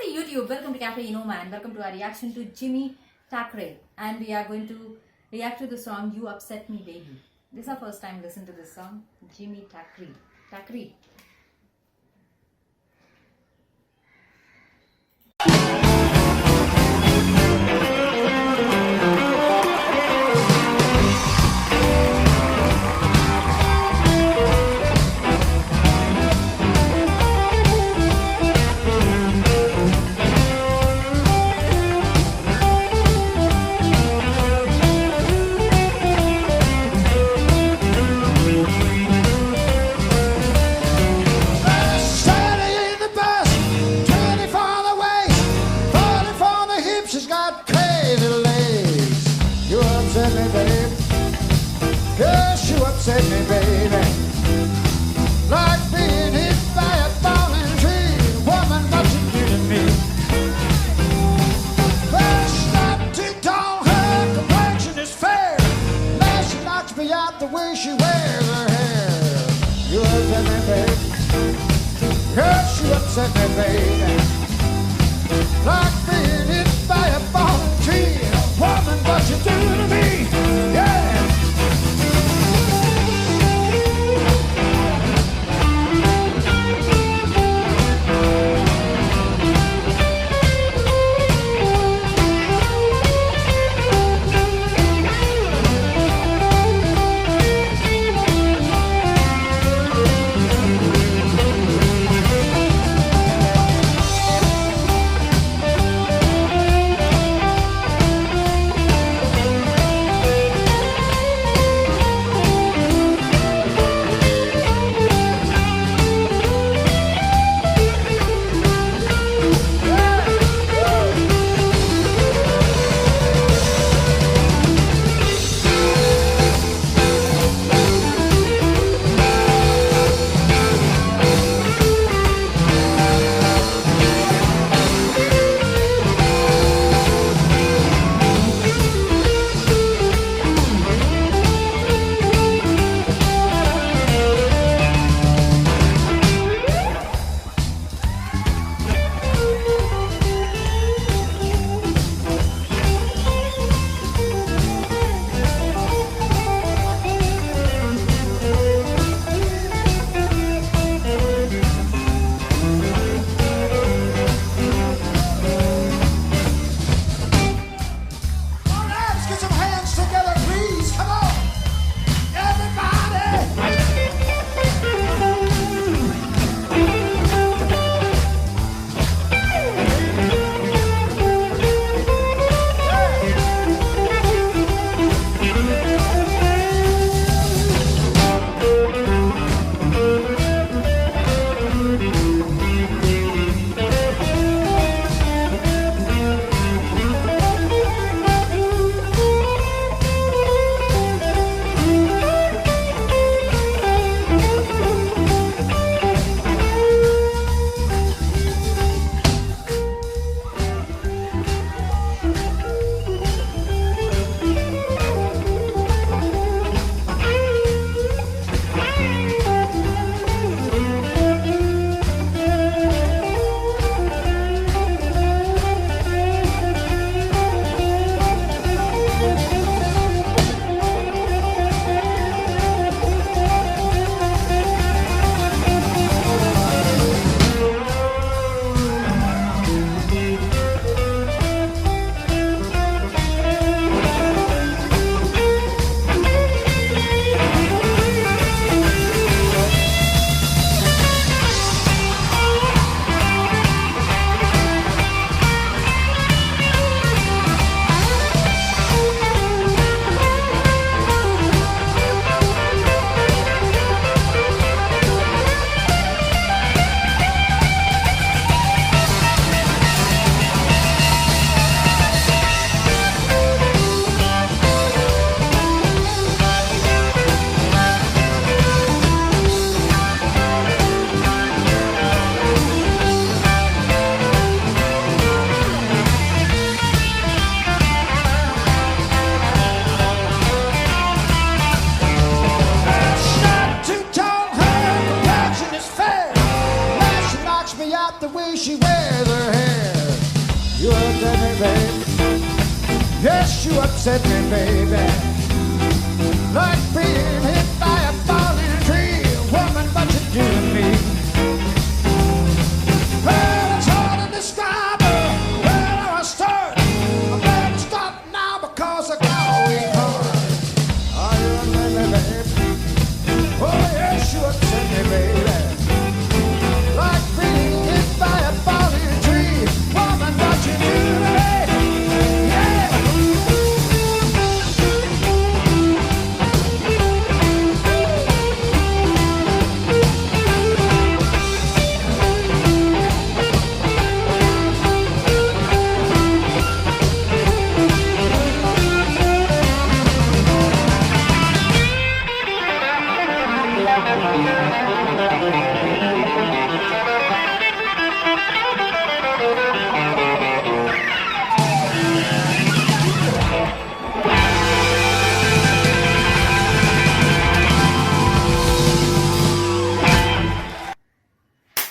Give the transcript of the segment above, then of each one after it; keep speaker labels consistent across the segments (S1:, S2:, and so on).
S1: Namaste YouTube, welcome to Cafe Enoma and welcome to our reaction to Jimmy Thackeray, and we are going to react to the song You Upset Me Baby. This is our first time listening to this song, Jimmy Thackeray.
S2: She's got crazy legs. You upset me, babe. Yes, you upset me, baby. Like being hit by a falling tree. Woman, what you do to me? Well, she's not too tall, her complexion is fair. Man, she knocks me out the way she wears her hair. You upset me, babe. Yes, you upset me, baby. Like being hit by a falling tree. Woman, what you do to me? Yeah. the way she wears her hair. You upset me, baby. Yes, you upset me, baby. Like being hit by a falling tree. Woman, what you do to me? Well, it's hard to describe where I start. I better stop now because I got a weak heart. Oh, you upset me, baby. Oh, yes, you upset me, baby. Like being hit by a falling tree. Woman, what you do to me?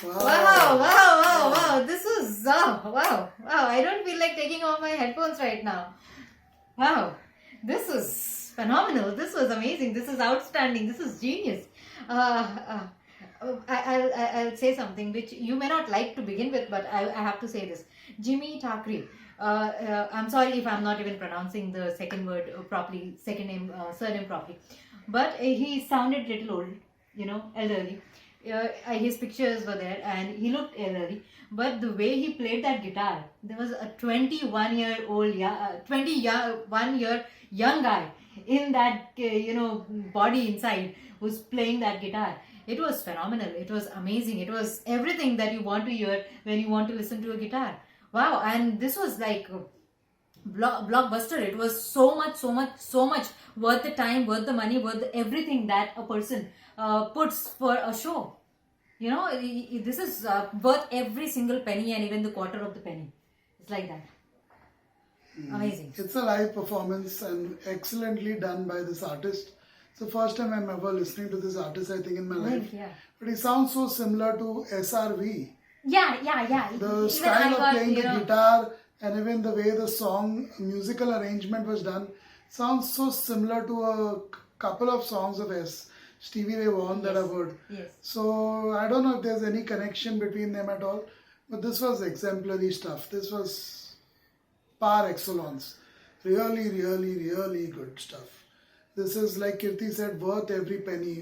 S1: Wow, wow, wow, wow. This is, wow. I don't feel like taking off my headphones right now. Wow. This was phenomenal. This was amazing. This is outstanding. This is genius. I'll say something which you may not like to begin with, but I have to say this. Jimmy Thackeray. I'm sorry if I'm not even pronouncing the second word properly, surname properly. But he sounded little old, elderly. His pictures were there and he looked elderly, but the way he played that guitar, there was a 21-year-old 21-year young guy in that body inside who's playing that guitar. It was phenomenal. It was amazing. It was everything that you want to hear when you want to listen to a guitar. Wow. And this was like blockbuster. It was so much worth the time, worth the money, worth everything that a person puts for a show. This is worth every single penny and even the quarter of the penny. It's like that. Amazing.
S3: It's a live performance and excellently done by this artist. It's the first time I'm ever listening to this artist, I think, in my life.
S1: Yeah.
S3: But he sounds so similar to SRV.
S1: Yeah.
S3: The
S1: Even
S3: style
S1: I
S3: of
S1: got,
S3: playing the guitar and even the way the song musical arrangement was done sounds so similar to a couple of songs of Stevie Ray Vaughan that I've heard.
S1: Yes.
S3: So I don't know if there's any connection between them at all, but this was exemplary stuff. This was par excellence. Really, really, really good stuff. This is, like Kirti said, worth every penny.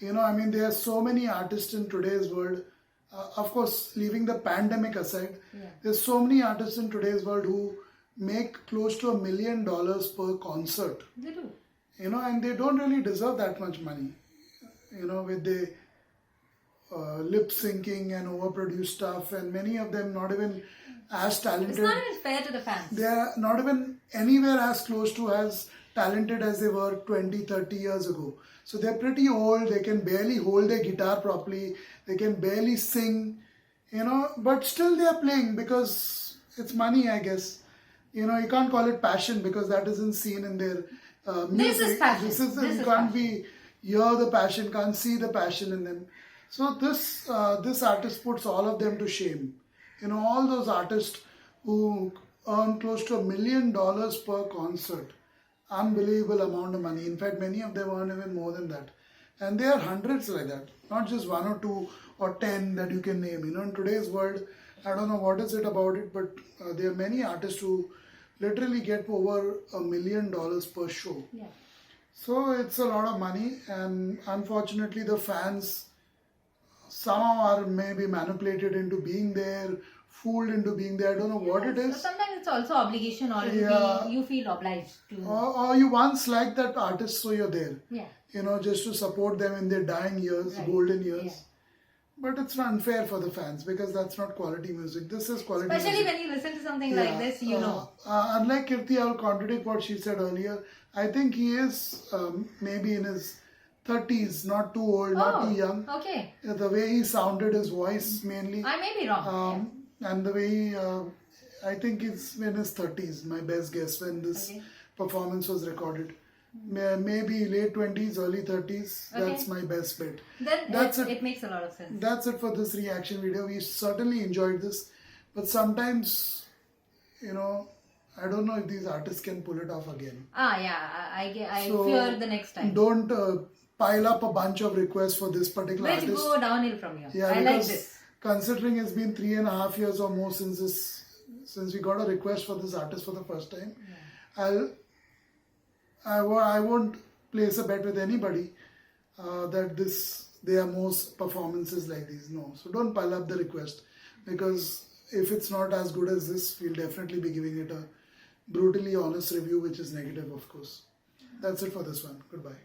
S3: There are so many artists in today's world. Of course, leaving the pandemic aside, there's so many artists in today's world who make close to $1 million per concert.
S1: They do.
S3: And they don't really deserve that much money. With the lip syncing and overproduced stuff, and many of them not even as talented.
S1: It's not even fair to the fans.
S3: They are not even anywhere as close to as talented as they were 20, 30 years ago. So they're pretty old. They can barely hold their guitar properly. They can barely sing, but still they are playing because it's money, I guess. You can't call it passion because that isn't seen in their music.
S1: This is passion.
S3: You can't hear the passion, can't see the passion in them. So this artist puts all of them to shame. All those artists who earn close to $1 million per concert. Unbelievable amount of money. In fact, many of them earn even more than that. And there are hundreds like that. Not just 1 or 2 or 10 that you can name. In today's world, I don't know what is it about it, but there are many artists who literally get over $1 million per show.
S1: Yeah.
S3: So it's a lot of money, and unfortunately the fans somehow are maybe manipulated into being there, fooled into being there. I don't know what it is.
S1: Sometimes it's also obligation, or you feel obliged to.
S3: Or you once liked that artist, so you're there.
S1: Yeah.
S3: Just to support them in their dying years,
S1: Right.
S3: golden years.
S1: Yeah.
S3: But it's not unfair for the fans because that's not quality music. This is quality
S1: Especially
S3: music.
S1: when you listen to something like this,
S3: Unlike Kirti, I will contradict what she said earlier. I think he is maybe in his 30s, not too old, not too young.
S1: Okay.
S3: The way he sounded, his voice mainly.
S1: I may be wrong.
S3: And the way he, I think it's in his 30s, my best guess, when this performance was recorded. Maybe late 20s, early 30s. That's my best bet.
S1: Then it makes a lot of sense.
S3: That's it for this reaction video. We certainly enjoyed this. But sometimes you know, I don't know if these artists can pull it off again.
S1: I
S3: So,
S1: fear the next time.
S3: Don't pile up a bunch of requests for this particular
S1: Let's
S3: artist.
S1: go downhill from here.
S3: Yeah,
S1: I like
S3: because
S1: this.
S3: considering it's been 3.5 years or more since we got a request for this artist for the first time, I won't place a bet with anybody that there are most performances like these. No, so don't pile up the request, because if it's not as good as this, we'll definitely be giving it a brutally honest review, which is negative, of course. That's it for this one. Goodbye.